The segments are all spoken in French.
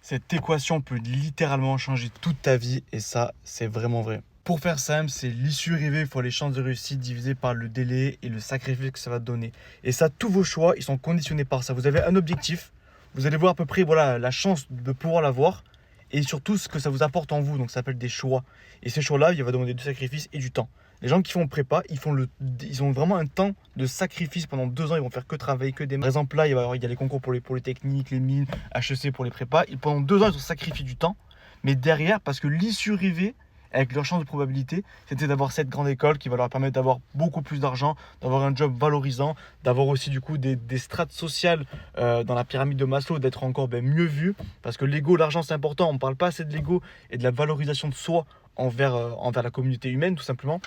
Cette équation peut littéralement changer toute ta vie et ça, c'est vraiment vrai. Pour faire simple, c'est l'issue rêvée fois les chances de réussite divisées par le délai et le sacrifice que ça va te donner. Et ça, tous vos choix, ils sont conditionnés par ça. Vous avez un objectif, vous allez voir à peu près voilà, la chance de pouvoir l'avoir et surtout ce que ça vous apporte en vous. Donc ça s'appelle des choix. Et ces choix-là, il va demander du sacrifice et du temps. Les gens qui font prépa, ils ont vraiment un temps de sacrifice pendant 2 ans. Ils vont faire que travailler, que des. Par exemple, là, il y a les concours pour les polytechniques, les mines, HEC pour les prépas. Et pendant 2 ans, ils ont sacrifié du temps. Mais derrière, parce que l'issue rêvée, avec leur chance de probabilité, c'était d'avoir cette grande école qui va leur permettre d'avoir beaucoup plus d'argent, d'avoir un job valorisant, d'avoir aussi du coup des strates sociales dans la pyramide de Maslow, d'être encore mieux vu. Parce que l'ego, l'argent, c'est important. On ne parle pas assez de l'ego et de la valorisation de soi envers la communauté humaine, tout simplement.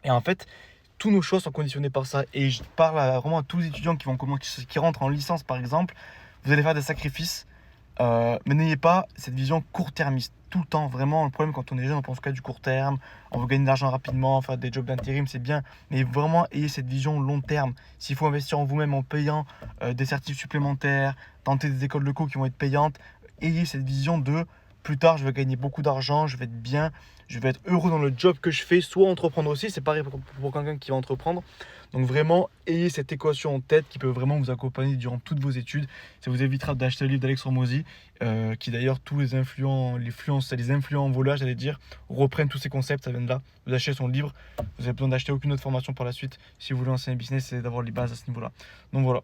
Et en fait, tous nos choix sont conditionnés par ça. Et je parle vraiment à tous les étudiants qui rentrent en licence, par exemple. Vous allez faire des sacrifices, mais n'ayez pas cette vision court-termiste. Tout le temps, vraiment, le problème quand on est jeune, on pense qu'à du court terme, on veut gagner de l'argent rapidement, faire des jobs d'intérim, c'est bien. Mais vraiment, ayez cette vision long terme. S'il faut investir en vous-même en payant des certifs supplémentaires, tenter des écoles de co qui vont être payantes, ayez cette vision de plus tard, je vais gagner beaucoup d'argent, je vais être bien, je vais être heureux dans le job que je fais, soit entreprendre aussi, c'est pareil pour quelqu'un qui va entreprendre. Donc vraiment, ayez cette équation en tête qui peut vraiment vous accompagner durant toutes vos études. Ça vous évitera d'acheter le livre d'Alex Hormozy, qui d'ailleurs tous les influents voleurs, j'allais dire, reprennent tous ces concepts, ça vient de là. Vous achetez son livre, vous avez besoin d'acheter aucune autre formation par la suite. Si vous voulez lancer un business, c'est d'avoir les bases à ce niveau-là. Donc voilà.